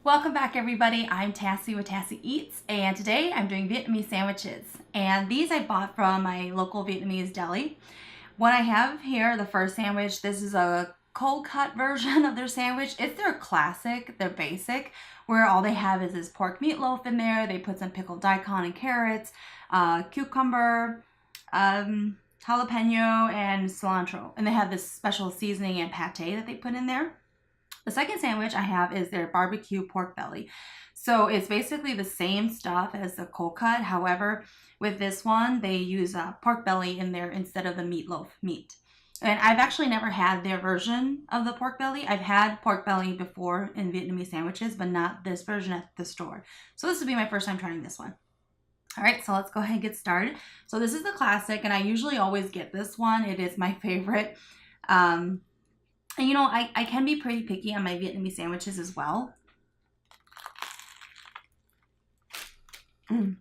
Welcome back, everybody. I'm Tassie with Tassie Eats, and today I'm doing Vietnamese sandwiches. And these I bought from my local Vietnamese deli. What I have here, the first sandwich, this is a cold cut version of their sandwich. It's their classic, their basic, where all they have is this pork meatloaf in there. They put some pickled daikon and carrots, cucumber, jalapeno, and cilantro. And they have this special seasoning and pate that they put in there. The second sandwich I have is their barbecue pork belly. So it's basically the same stuff as the cold cut. However, with this one, they use pork belly in there instead of the meatloaf meat. And I've actually never had their version of the pork belly. I've had pork belly before in Vietnamese sandwiches, but not this version at the store. So this will be my first time trying this one. All right, so let's go ahead and get started. So this is the classic, and I usually always get this one. It is my favorite. And you know, I can be pretty picky on my Vietnamese sandwiches as well. Mm.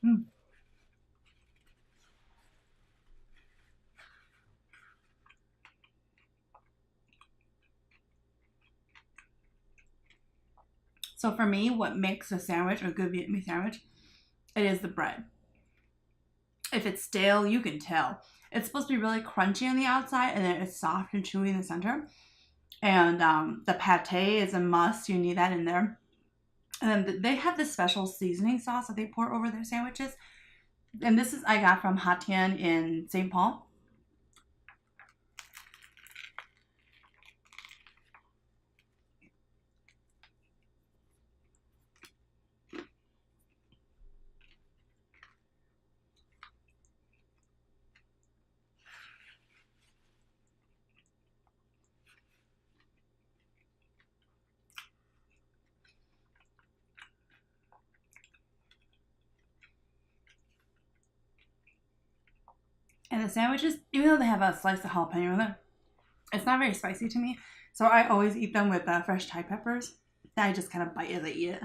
Mm. So for me, what makes a sandwich a good Vietnamese sandwich, it is the bread. If it's stale, you can tell. It's supposed to be really crunchy on the outside, and then it's soft and chewy in the center. And the pate is a must. You need that in there. And then they have this special seasoning sauce that they pour over their sandwiches. And this is I got from Tien in St. Paul. And the sandwiches, even though they have a slice of jalapeno in it, it's not very spicy to me. So I always eat them with fresh Thai peppers. Then I just kind of bite as I eat it.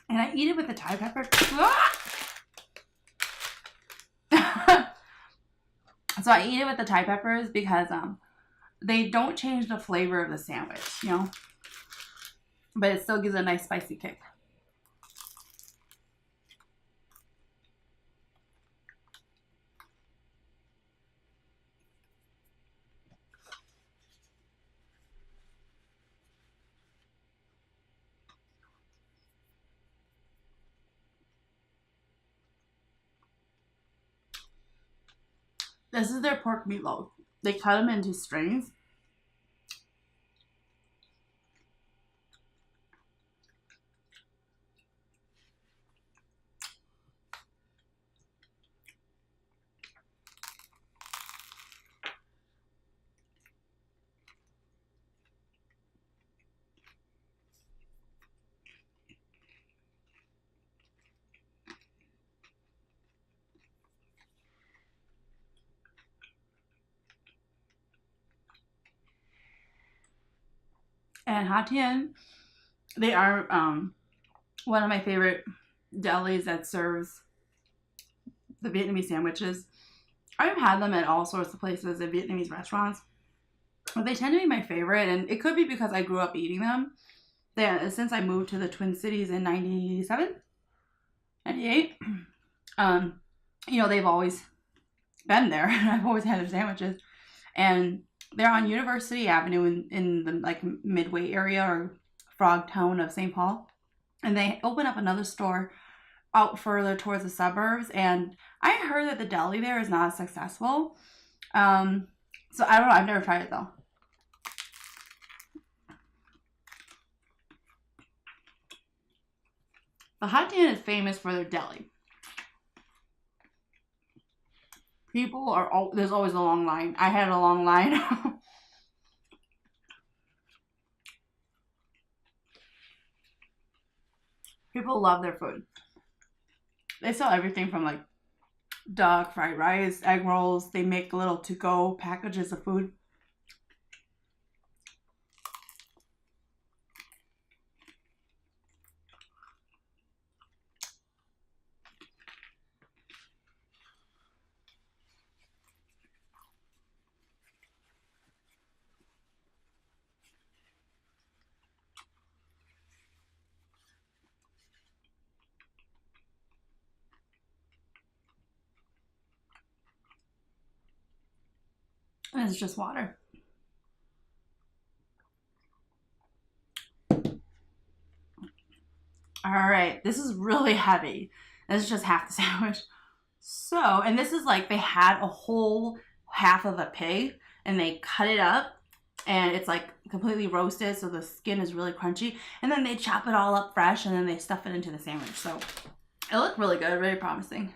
And I eat it with the Thai pepper. So I eat it with the Thai peppers because they don't change the flavor of the sandwich, you know, but it still gives a nice spicy kick. This is their pork meatloaf. They cut them into strings. And Tien, they are one of my favorite delis that serves the Vietnamese sandwiches. I've had them at all sorts of places at Vietnamese restaurants, but they tend to be my favorite, and it could be because I grew up eating them. Since I moved to the Twin Cities in '97, 98. You know, they've always been there. I've always had their sandwiches. And they're on University Avenue in the like Midway area or Frogtown of St. Paul. And they open up another store out further towards the suburbs. And I heard that the deli there is not successful. So I don't know. I've never tried it though. The Hot Tien is famous for their deli. People are, there's always a long line. I had a long line. People love their food. They sell everything from like duck, fried rice, egg rolls. They make little to-go packages of food. And it's just water. All right, this is really heavy. This is just half the sandwich. So, and this is like they had a whole half of a pig and they cut it up and it's like completely roasted so the skin is really crunchy. And then they chop it all up fresh and then they stuff it into the sandwich. So it looked really good, very promising.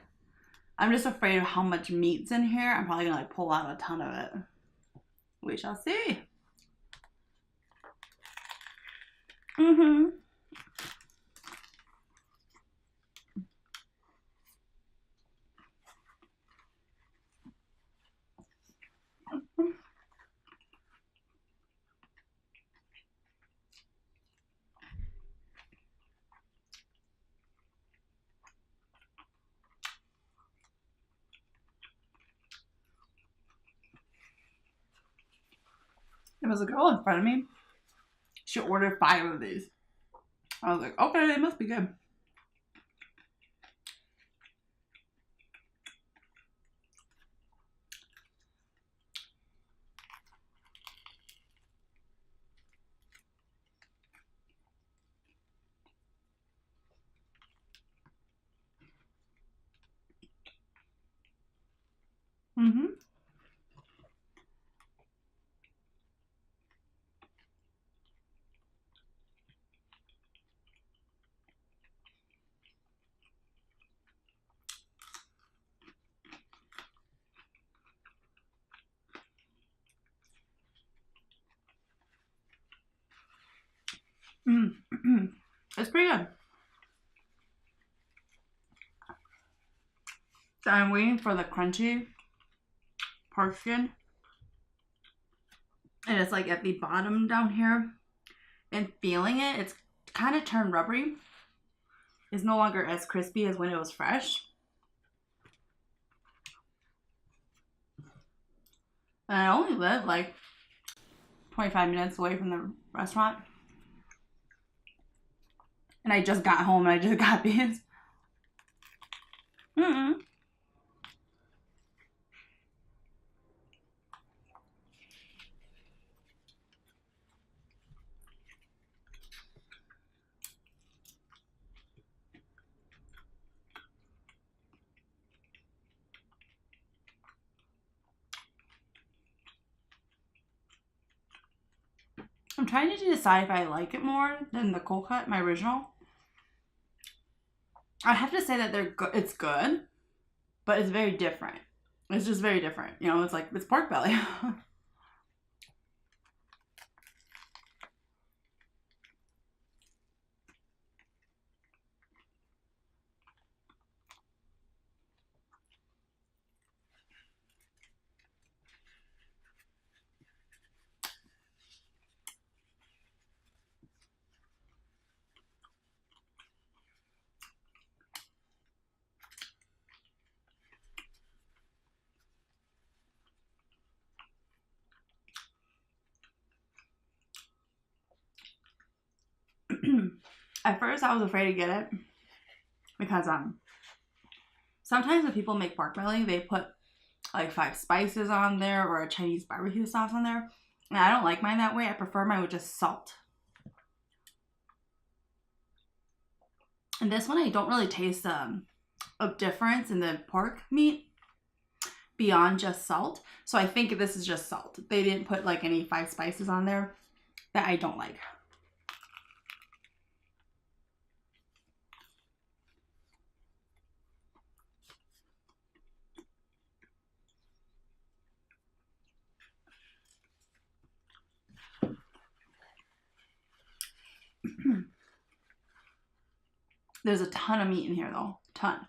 I'm just afraid of how much meat's in here. I'm probably gonna like pull out a ton of it. We shall see. There was a girl in front of me. She ordered 5 of these. I was like, okay, they must be good. It's pretty good. So I'm waiting for the crunchy pork skin. And it's like at the bottom down here. And feeling it, it's kind of turned rubbery. It's no longer as crispy as when it was fresh. And I only live like 25 minutes away from the restaurant. And I just got home and I just got these. I'm trying to decide if I like it more than the cold cut, my original. I have to say that they're good. It's good, but it's very different. It's just very different. You know, it's like, it's pork belly. At first, I was afraid to get it because sometimes when people make pork belly, they put like 5 spices on there or a Chinese barbecue sauce on there. And I don't like mine that way. I prefer mine with just salt. And this one, I don't really taste a difference in the pork meat beyond just salt. So I think this is just salt. They didn't put like any 5 spices on there that I don't like. There's a ton of meat in here though. Ton.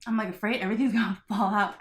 I'm like afraid everything's gonna fall out.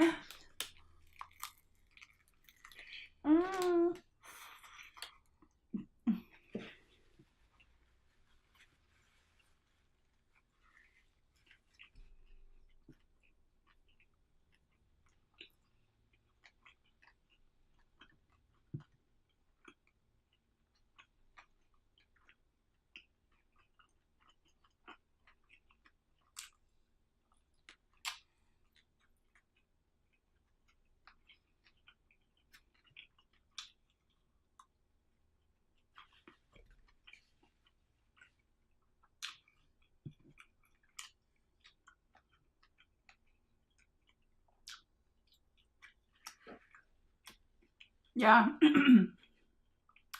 Yeah.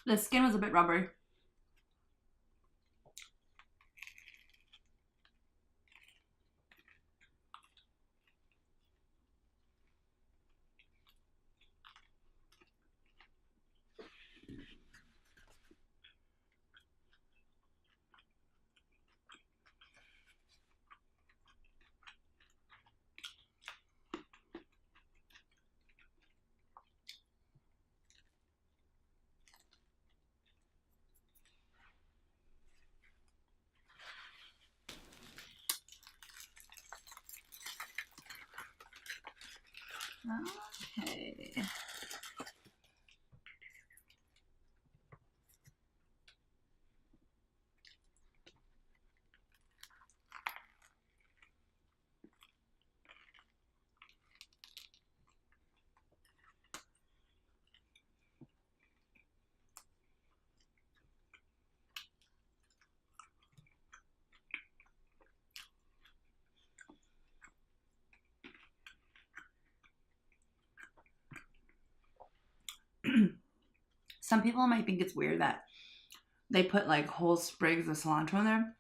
The skin was a bit rubbery. Okay. Some people might think it's weird that they put like whole sprigs of cilantro in there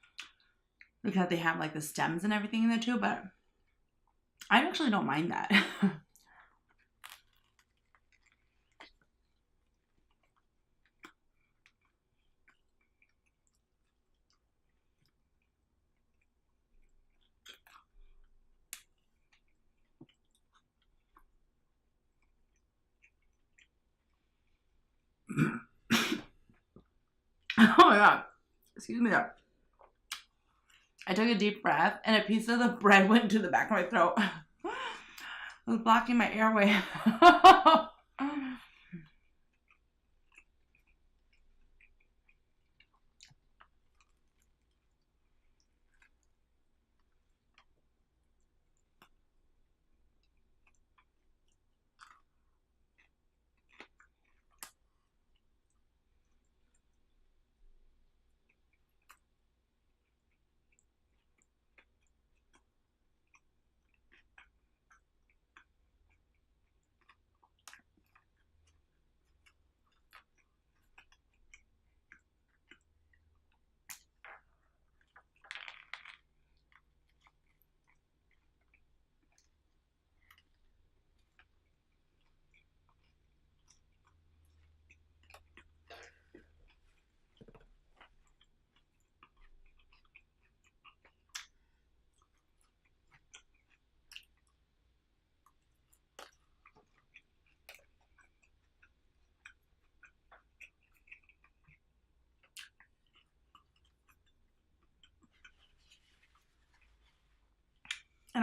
because they have like the stems and everything in there too, but I actually don't mind that. Oh my god. Excuse me there. I took a deep breath and a piece of the bread went into the back of my throat. It was blocking my airway.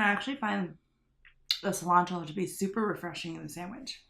I actually find the cilantro to be super refreshing in the sandwich.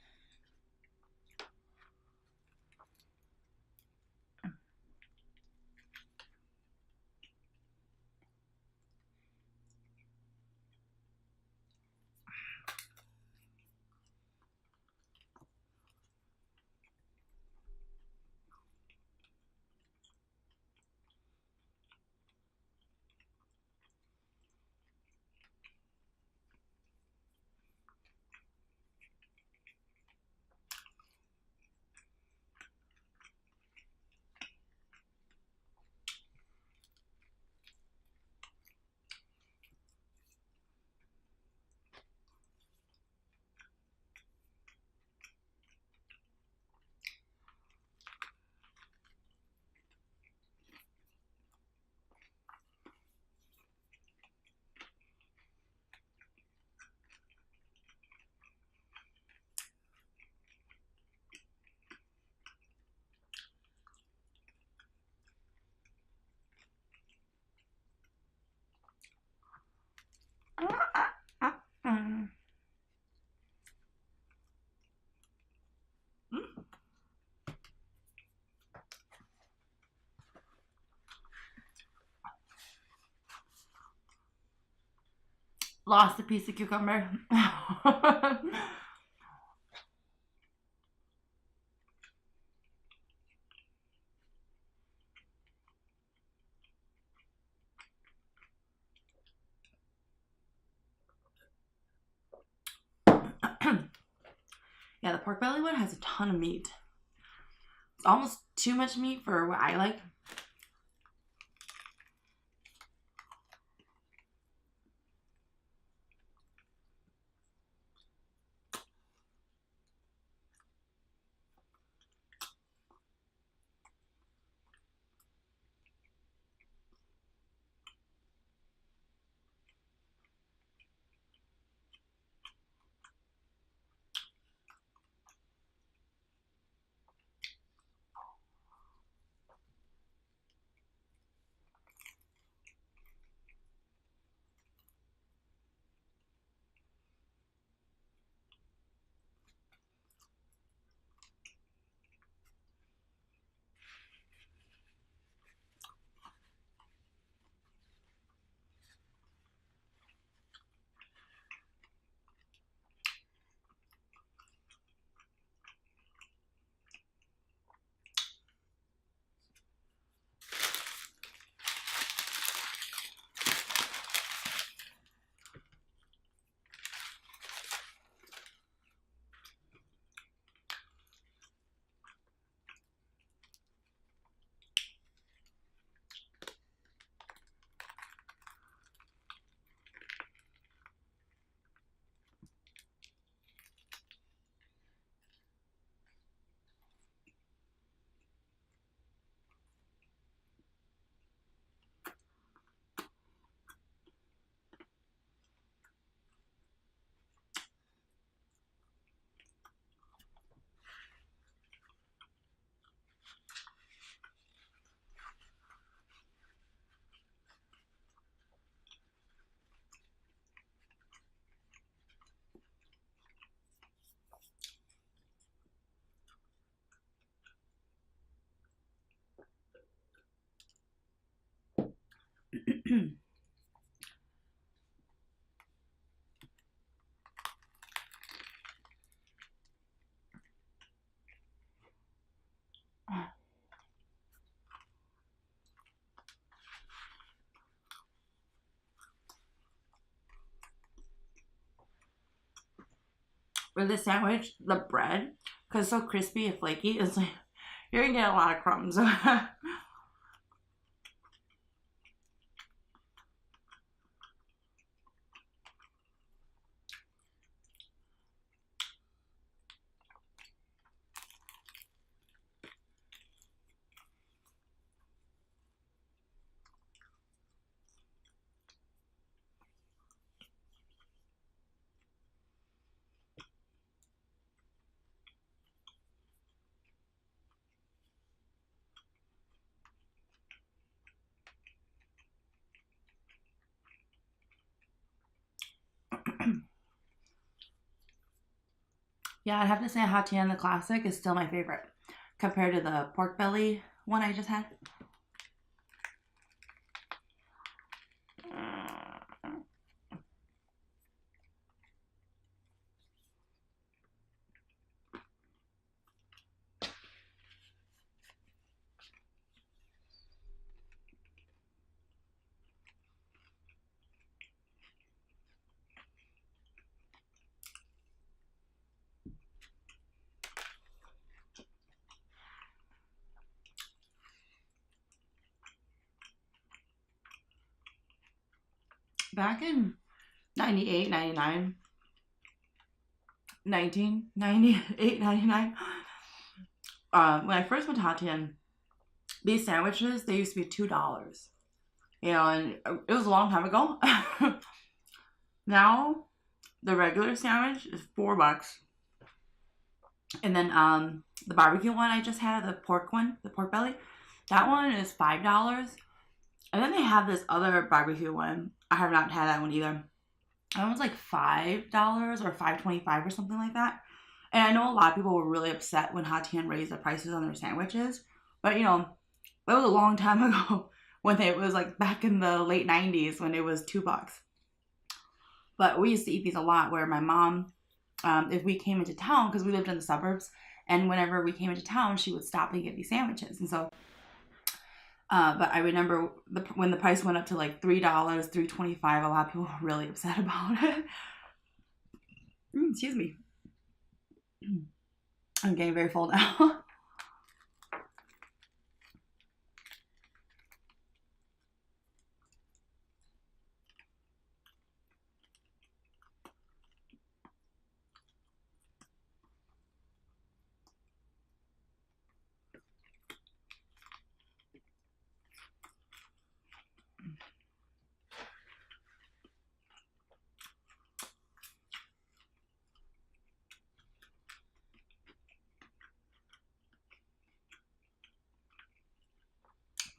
Lost a piece of cucumber. Yeah, the pork belly one has a ton of meat. It's almost too much meat for what I like. With this sandwich, the bread, because it's so crispy and flaky, it's like you're gonna get a lot of crumbs. Yeah, I'd have to say hot Tien, the classic, is still my favorite compared to the pork belly one I just had. Back in 98, 99, 1998, 99, when I first went to Hot Tien, these sandwiches, they used to be $2. You know, and it was a long time ago. Now, the regular sandwich is $4. And then the barbecue one I just had, the pork one, the pork belly, that one is $5. And then they have this other barbecue one. I have not had that one either. That one's like $5 or $5.25 or something like that. And I know a lot of people were really upset when Hot Tien raised the prices on their sandwiches. But, you know, that was a long time ago when it was like back in the late 90s when it was $2. But we used to eat these a lot where my mom, if we came into town, because we lived in the suburbs, and whenever we came into town, she would stop and get these sandwiches. And so, but I remember when the price went up to like $3, $3.25, a lot of people were really upset about it. Excuse me. I'm getting very full now.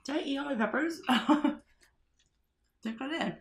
Did I eat all my peppers? I think I did.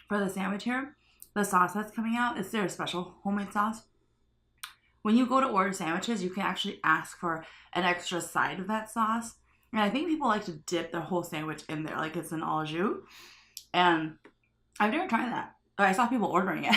For the sandwich here, the sauce that's coming out is their special homemade sauce. When you go to order sandwiches, you can actually ask for an extra side of that sauce. And I think people like to dip their whole sandwich in there, like it's an au jus. And I've never tried that. I saw people ordering it.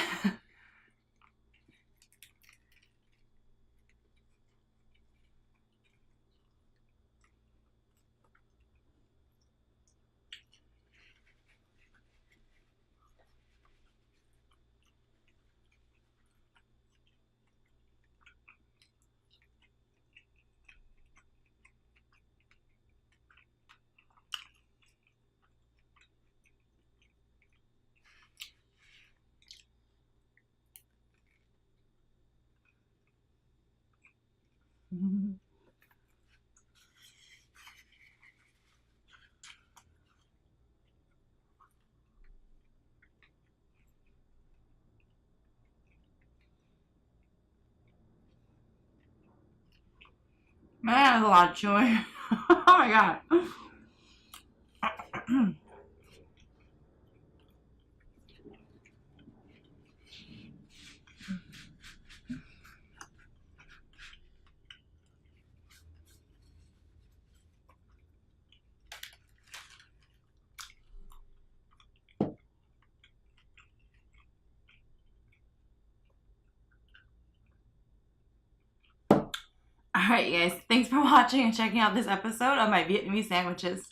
Man, that's a lot of chewing. Oh my god. All right, guys. Thanks for watching and checking out this episode of my Vietnamese sandwiches.